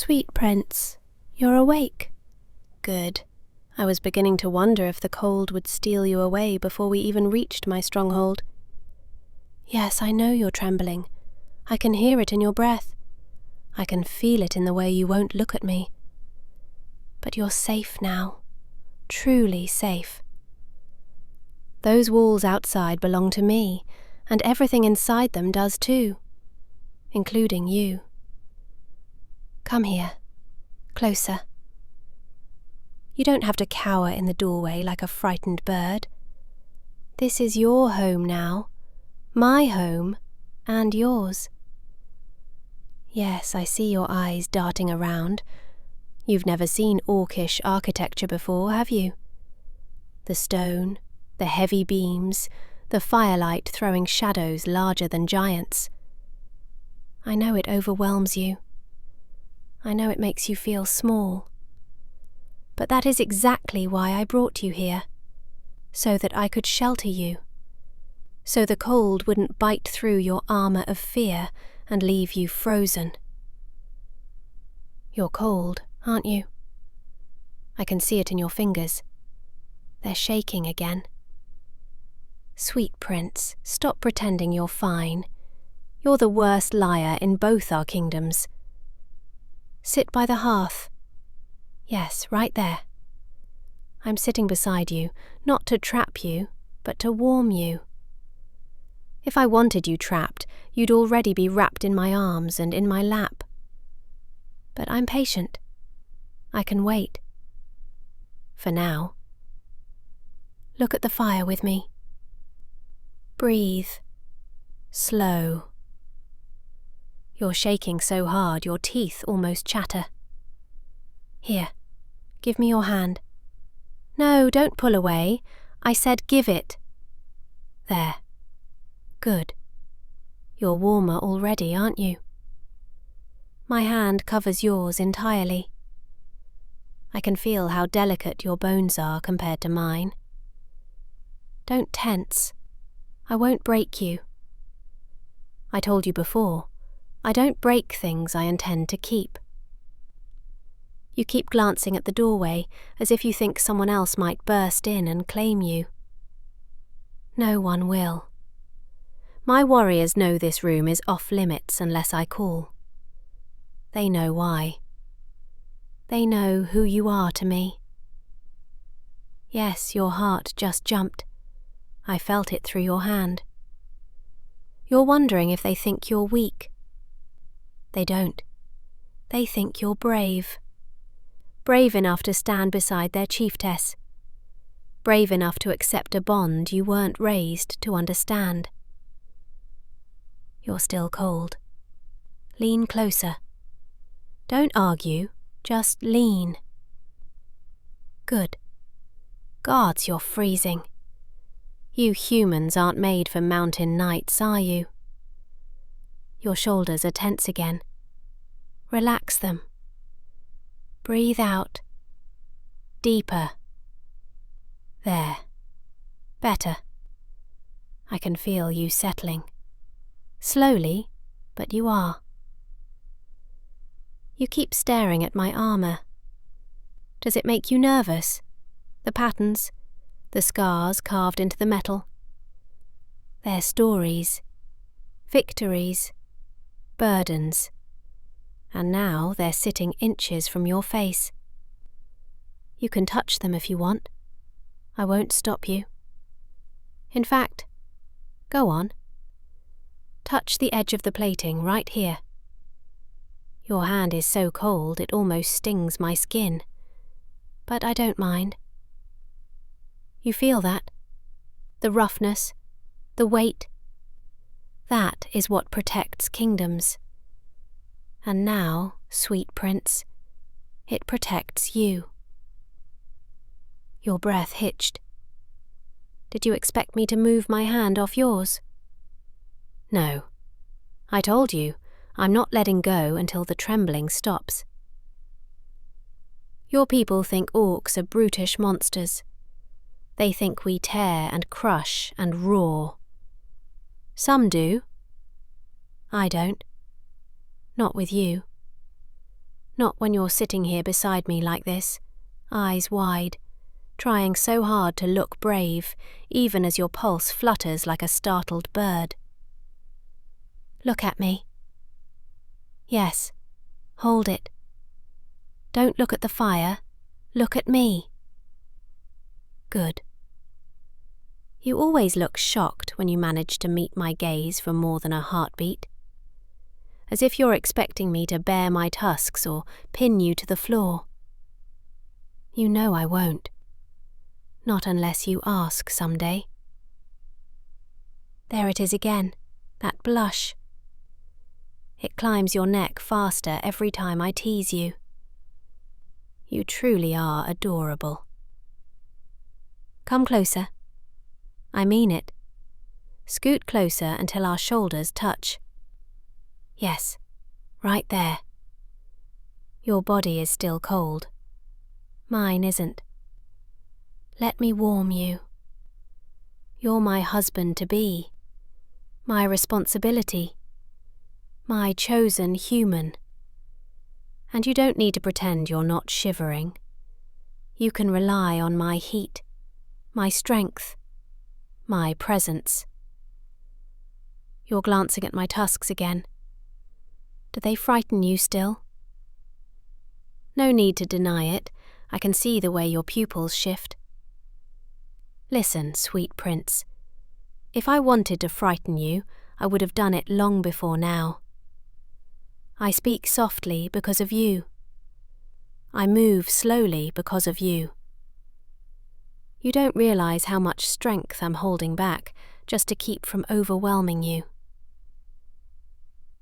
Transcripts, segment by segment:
Sweet Prince, you're awake. Good. I was beginning to wonder if the cold would steal you away before we even reached my stronghold. Yes, I know you're trembling. I can hear it in your breath. I can feel it in the way you won't look at me. But you're safe now. Truly safe. Those walls outside belong to me, and everything inside them does too, including you. Come here, closer. You don't have to cower in the doorway like a frightened bird. This is your home now, my home, and yours. Yes, I see your eyes darting around. You've never seen orcish architecture before, have you? The stone, the heavy beams, the firelight throwing shadows larger than giants. I know it overwhelms you. I know it makes you feel small. But that is exactly why I brought you here, so that I could shelter you, so the cold wouldn't bite through your armor of fear and leave you frozen. You're cold, aren't you? I can see it in your fingers. They're shaking again. Sweet Prince, stop pretending you're fine. You're the worst liar in both our kingdoms. Sit by the hearth. Yes, right there. I'm sitting beside you, not to trap you, but to warm you. If I wanted you trapped, you'd already be wrapped in my arms and in my lap. But I'm patient. I can wait. For now. Look at the fire with me. Breathe. Slow. You're shaking so hard your teeth almost chatter. Here, give me your hand. No, don't pull away. I said give it. There. Good. You're warmer already, aren't you? My hand covers yours entirely. I can feel how delicate your bones are compared to mine. Don't tense. I won't break you. I told you before, I don't break things I intend to keep. You keep glancing at the doorway as if you think someone else might burst in and claim you. No one will. My warriors know this room is off limits unless I call. They know why. They know who you are to me. Yes, your heart just jumped. I felt it through your hand. You're wondering if they think you're weak. They don't. They think you're brave. Brave enough to stand beside their chieftess. Brave enough to accept a bond you weren't raised to understand. You're still cold. Lean closer. Don't argue, just lean. Good. Gods, you're freezing. You humans aren't made for mountain nights, are you? Your shoulders are tense again. Relax them. Breathe out. Deeper. There. Better. I can feel you settling. Slowly, but you are. You keep staring at my armor. Does it make you nervous? The patterns, the scars carved into the metal. They're stories, victories, burdens. And now they're sitting inches from your face. You can touch them if you want. I won't stop you. In fact, go on. Touch the edge of the plating right here. Your hand is so cold it almost stings my skin. But I don't mind. You feel that? The roughness, the weight. That is what protects kingdoms. And now, sweet Prince, it protects you. Your breath hitched. Did you expect me to move my hand off yours? No. I told you, I'm not letting go until the trembling stops. Your people think orcs are brutish monsters. They think we tear and crush and roar. Some do. I don't. Not with you. Not when you're sitting here beside me like this, eyes wide, trying so hard to look brave, even as your pulse flutters like a startled bird. Look at me. Yes, hold it. Don't look at the fire, look at me. Good. You always look shocked when you manage to meet my gaze for more than a heartbeat. As if you're expecting me to bare my tusks or pin you to the floor. You know I won't. Not unless you ask someday. There it is again, that blush. It climbs your neck faster every time I tease you. You truly are adorable. Come closer. I mean it. Scoot closer until our shoulders touch. Yes, right there. Your body is still cold. Mine isn't. Let me warm you. You're my husband-to-be, my responsibility, my chosen human. And you don't need to pretend you're not shivering. You can rely on my heat, my strength, my presence. You're glancing at my tusks again. Do they frighten you still? No need to deny it. I can see the way your pupils shift. Listen, sweet prince. If I wanted to frighten you, I would have done it long before now. I speak softly because of you. I move slowly because of you. You don't realize how much strength I'm holding back just to keep from overwhelming you.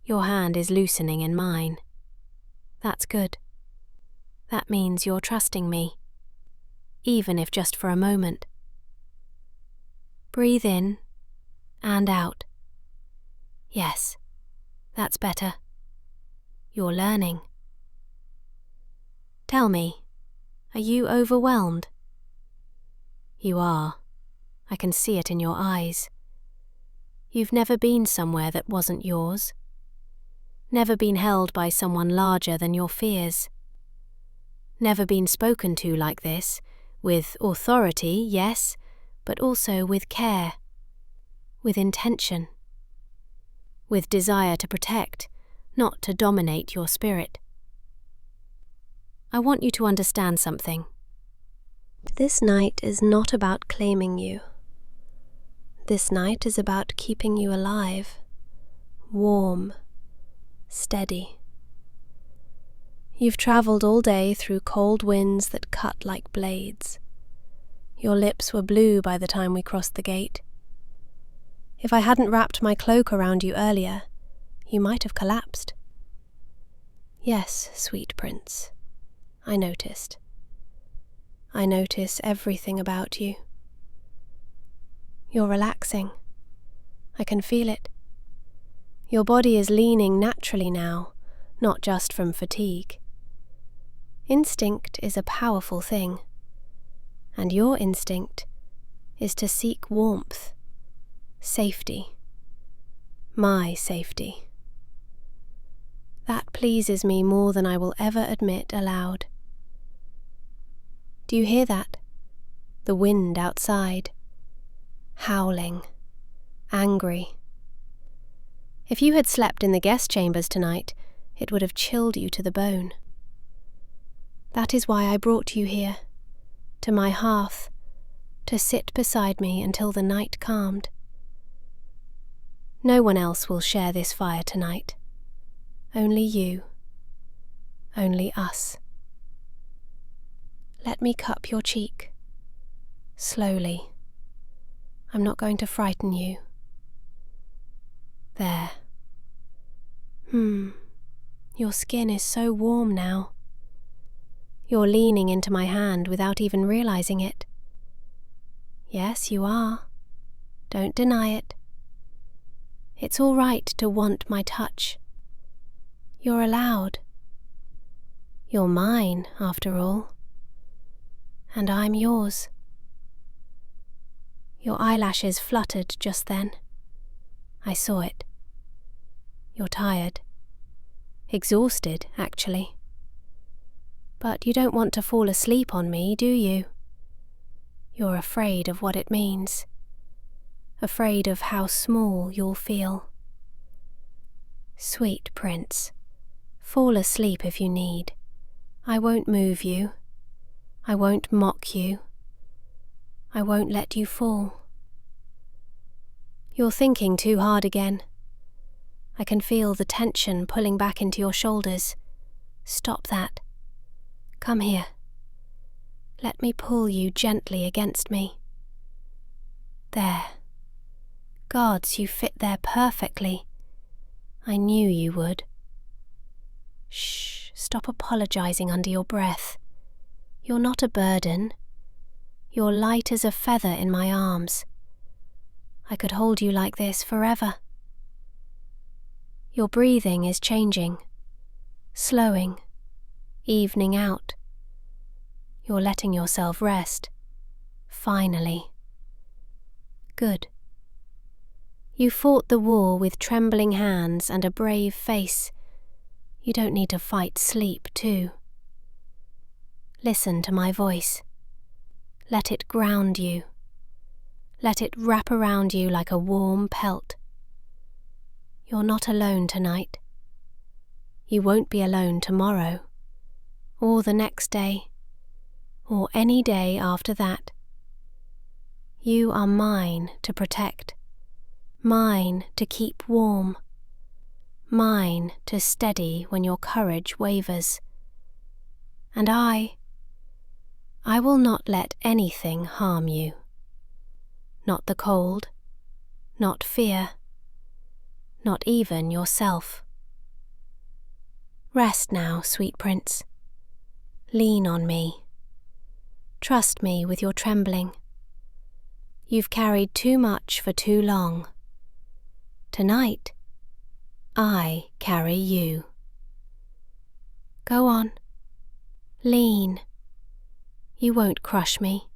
Your hand is loosening in mine. That's good. That means you're trusting me, even if just for a moment. Breathe in and out. Yes, that's better. You're learning. Tell me, are you overwhelmed? You are. I can see it in your eyes. You've never been somewhere that wasn't yours. Never been held by someone larger than your fears. Never been spoken to like this, with authority, yes, but also with care, with intention, with desire to protect, not to dominate your spirit. I want you to understand something. This night is not about claiming you. This night is about keeping you alive, warm, steady. You've travelled all day through cold winds that cut like blades. Your lips were blue by the time we crossed the gate. If I hadn't wrapped my cloak around you earlier, you might have collapsed. Yes, sweet prince, I noticed. I notice everything about you. You're relaxing. I can feel it. Your body is leaning naturally now, not just from fatigue. Instinct is a powerful thing, and your instinct is to seek warmth, safety, my safety. That pleases me more than I will ever admit aloud. Do you hear that? The wind outside, howling, angry. If you had slept in the guest chambers tonight, it would have chilled you to the bone. That is why I brought you here, to my hearth, to sit beside me until the night calmed. No one else will share this fire tonight. Only you. Only us. Let me cup your cheek. Slowly. I'm not going to frighten you. There. Your skin is so warm now. You're leaning into my hand without even realizing it. Yes, you are. Don't deny it. It's all right to want my touch. You're allowed. You're mine, after all. And I'm yours. Your eyelashes fluttered just then. I saw it. You're tired. Exhausted, actually. But you don't want to fall asleep on me, do you? You're afraid of what it means. Afraid of how small you'll feel. Sweet prince, fall asleep if you need. I won't move you. I won't mock you. I won't let you fall. You're thinking too hard again. I can feel the tension pulling back into your shoulders. Stop that. Come here. Let me pull you gently against me. There. Gods, you fit there perfectly. I knew you would. Shh, stop apologizing under your breath. You're not a burden. You're light as a feather in my arms. I could hold you like this forever. Your breathing is changing, slowing, evening out. You're letting yourself rest. Finally. Good. You fought the war with trembling hands and a brave face. You don't need to fight sleep, too. Listen to my voice. Let it ground you. Let it wrap around you like a warm pelt. You're not alone tonight. You won't be alone tomorrow, or the next day, or any day after that. You are mine to protect, mine to keep warm, mine to steady when your courage wavers. And I will not let anything harm you. Not the cold, not fear, not even yourself. Rest now, sweet prince. Lean on me. Trust me with your trembling. You've carried too much for too long. Tonight, I carry you. Go on. Lean. You won't crush me.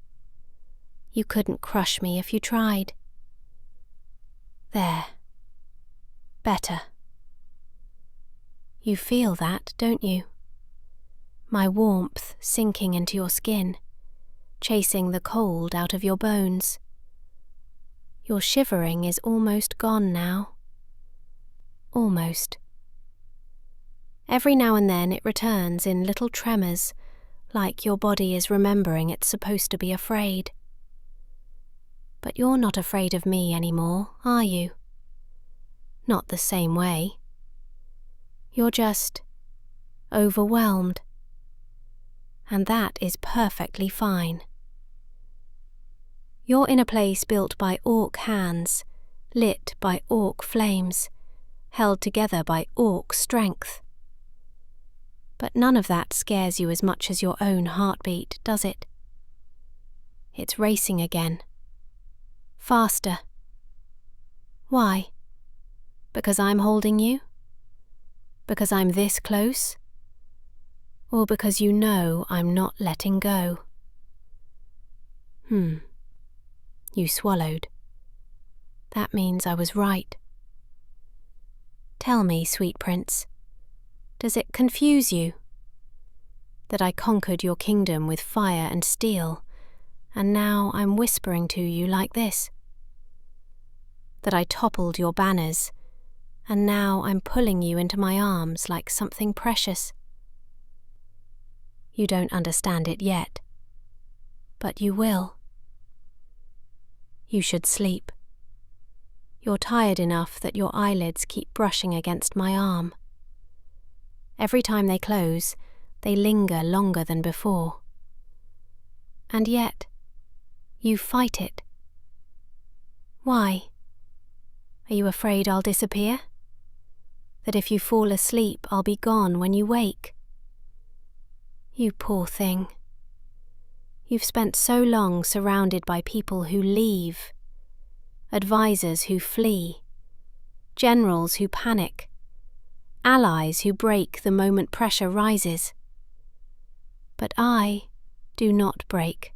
You couldn't crush me if you tried. There. Better. You feel that, don't you? My warmth sinking into your skin, chasing the cold out of your bones. Your shivering is almost gone now. Almost. Every now and then it returns in little tremors, like your body is remembering it's supposed to be afraid. But you're not afraid of me anymore, are you? Not the same way. You're just overwhelmed. And that is perfectly fine. You're in a place built by orc hands, lit by orc flames, held together by orc strength. But none of that scares you as much as your own heartbeat, does it? It's racing again. Faster. Why? Because I'm holding you? Because I'm this close? Or because you know I'm not letting go? You swallowed. That means I was right. Tell me, sweet prince, does it confuse you that I conquered your kingdom with fire and steel, and now I'm whispering to you like this? That I toppled your banners, and now I'm pulling you into my arms like something precious? You don't understand it yet, but you will. You should sleep. You're tired enough that your eyelids keep brushing against my arm. Every time they close, they linger longer than before. And yet, you fight it. Why? Are you afraid I'll disappear? That if you fall asleep, I'll be gone when you wake? You poor thing. You've spent so long surrounded by people who leave, advisors who flee, generals who panic, allies who break the moment pressure rises. But I do not break,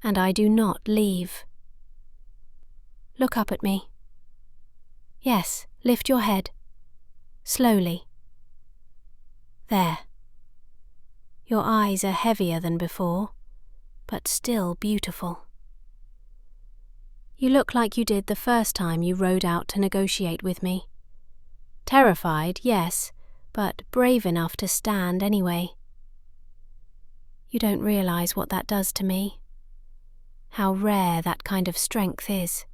and I do not leave. Look up at me. Yes, lift your head. Slowly. There. Your eyes are heavier than before, but still beautiful. You look like you did the first time you rode out to negotiate with me. Terrified, yes, but brave enough to stand anyway. You don't realize what that does to me, how rare that kind of strength is.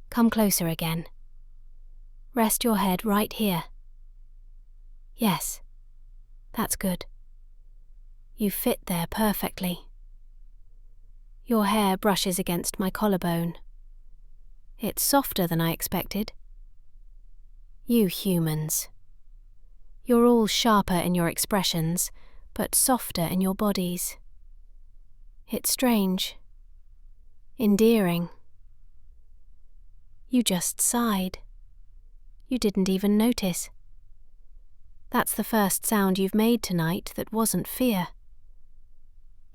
Come closer again. Rest your head right here. Yes, that's good. You fit there perfectly. Your hair brushes against my collarbone. It's softer than I expected. You humans. You're all sharper in your expressions, but softer in your bodies. It's strange. Endearing. You just sighed. You didn't even notice. That's the first sound you've made tonight that wasn't fear.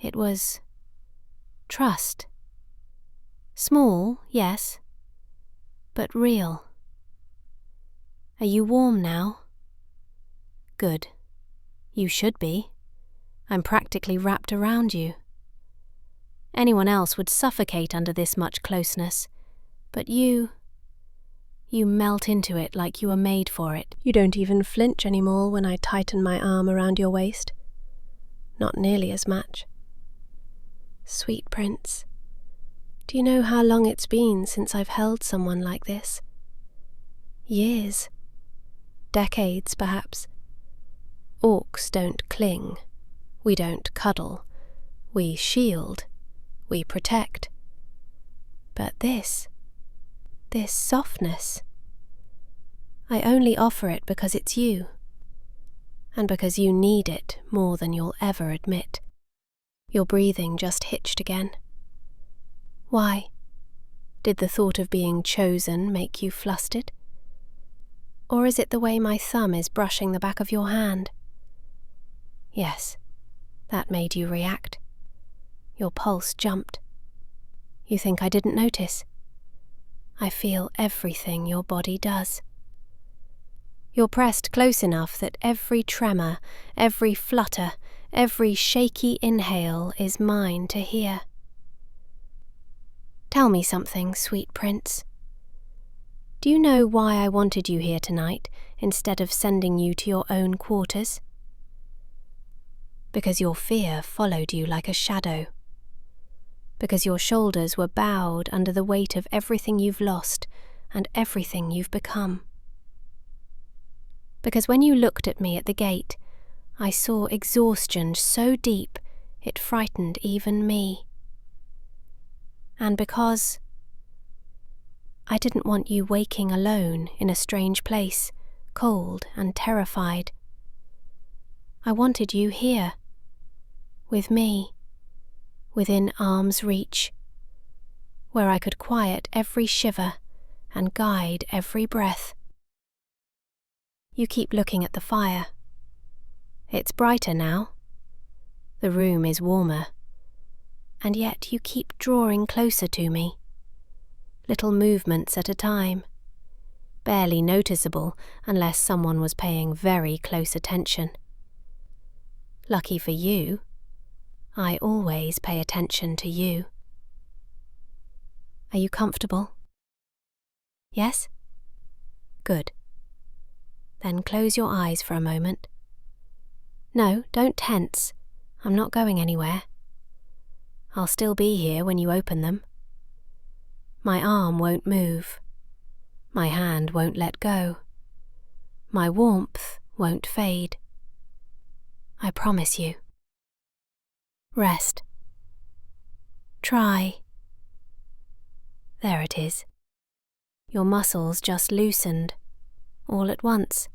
It was trust. Small, yes, but real. Are you warm now? Good. You should be. I'm practically wrapped around you. Anyone else would suffocate under this much closeness, but you melt into it like you were made for it. You don't even flinch anymore when I tighten my arm around your waist. Not nearly as much. Sweet prince, do you know how long it's been since I've held someone like this? Years. Decades, perhaps. Orcs don't cling. We don't cuddle. We shield. We protect. But this softness, I only offer it because it's you, and because you need it more than you'll ever admit. Your breathing just hitched again. Why? Did the thought of being chosen make you flustered? Or is it the way my thumb is brushing the back of your hand? Yes, that made you react. Your pulse jumped. You think I didn't notice? I feel everything your body does. You're pressed close enough that every tremor, every flutter, every shaky inhale is mine to hear. Tell me something, sweet prince. Do you know why I wanted you here tonight instead of sending you to your own quarters? Because your fear followed you like a shadow. Because your shoulders were bowed under the weight of everything you've lost and everything you've become. Because when you looked at me at the gate, I saw exhaustion so deep it frightened even me. And because I didn't want you waking alone in a strange place, cold and terrified. I wanted you here, with me, within arm's reach, where I could quiet every shiver and guide every breath. You keep looking at the fire. It's brighter now. The room is warmer. And yet you keep drawing closer to me. Little movements at a time. Barely noticeable unless someone was paying very close attention. Lucky for you, I always pay attention to you. Are you comfortable? Yes? Good. Then close your eyes for a moment. No, don't tense. I'm not going anywhere. I'll still be here when you open them. My arm won't move. My hand won't let go. My warmth won't fade. I promise you. Rest. Try. There it is. Your muscles just loosened, all at once.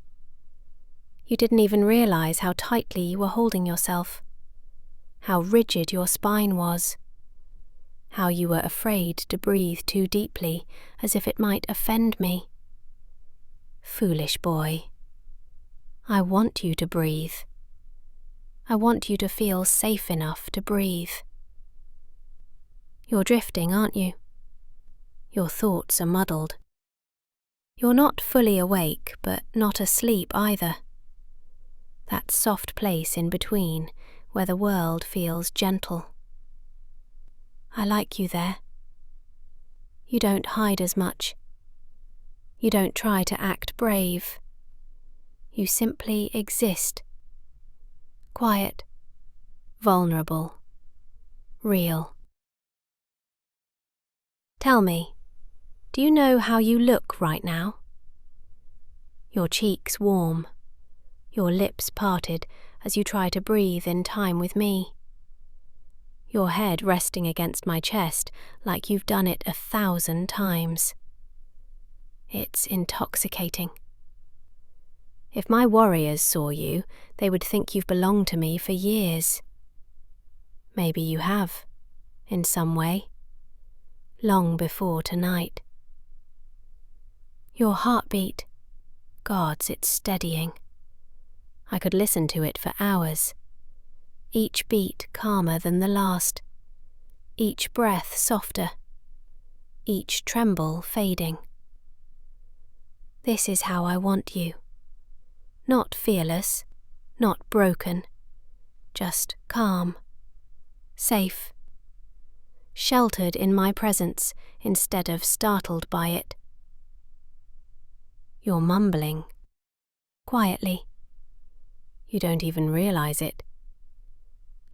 You didn't even realize how tightly you were holding yourself, how rigid your spine was, how you were afraid to breathe too deeply, as if it might offend me. Foolish boy. I want you to breathe. I want you to feel safe enough to breathe. You're drifting, aren't you? Your thoughts are muddled. You're not fully awake, but not asleep either. that soft place in between where the world feels gentle. I like you there. You don't hide as much. You don't try to act brave. You simply exist. Quiet, vulnerable, real. Tell me, do you know how you look right now? Your cheeks warm, your lips parted as you try to breathe in time with me. Your head resting against my chest like you've done it 1,000 times. It's intoxicating. If my warriors saw you, they would think you've belonged to me for years. Maybe you have, in some way, long before tonight. Your heartbeat, gods, it's steadying. I could listen to it for hours, each beat calmer than the last, each breath softer, each tremble fading. This is how I want you. Not fearless, not broken, just calm, safe, sheltered in my presence instead of startled by it. You're mumbling, quietly. You don't even realize it.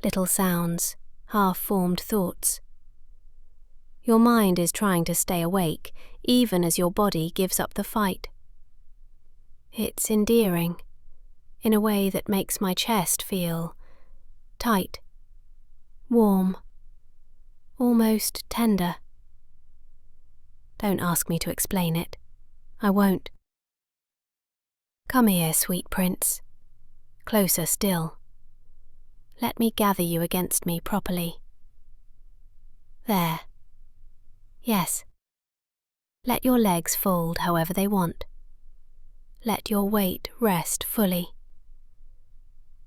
Little sounds, half-formed thoughts. Your mind is trying to stay awake, even as your body gives up the fight. It's endearing, in a way that makes my chest feel tight, warm, almost tender. Don't ask me to explain it. I won't. Come here, sweet prince. Closer still. Let me gather you against me properly. There. Yes. Let your legs fold however they want. Let your weight rest fully.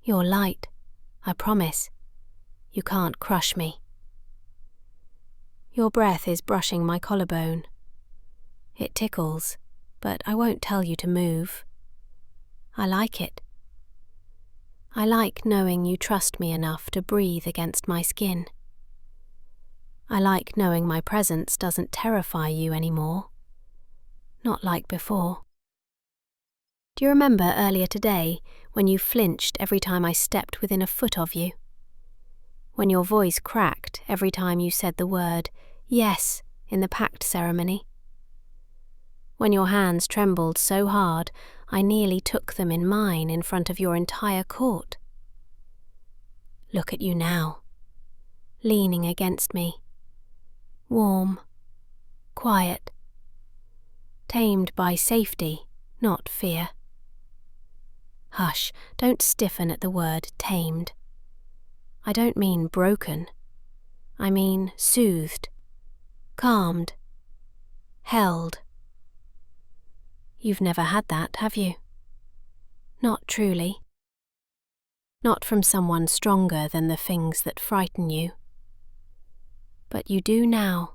You're light, I promise. You can't crush me. Your breath is brushing my collarbone. It tickles, but I won't tell you to move. I like it. I like knowing you trust me enough to breathe against my skin. I like knowing my presence doesn't terrify you anymore. Not like before. Do you remember earlier today when you flinched every time I stepped within a foot of you? When your voice cracked every time you said the word yes in the pact ceremony? When your hands trembled so hard I nearly took them in mine in front of your entire court? Look at you now, leaning against me, warm, quiet, tamed by safety, not fear. Hush, don't stiffen at the word tamed. I don't mean broken. I mean soothed, calmed, held. You've never had that, have you? Not truly. Not from someone stronger than the things that frighten you. But you do now.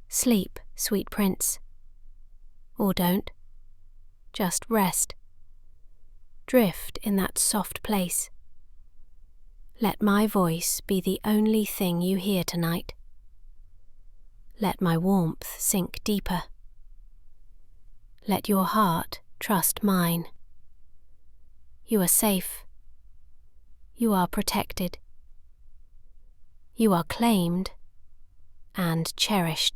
Sleep, sweet prince. Or don't. Just rest. Drift in that soft place. Let my voice be the only thing you hear tonight. Let my warmth sink deeper. Let your heart trust mine. You are safe. You are protected. You are claimed and cherished.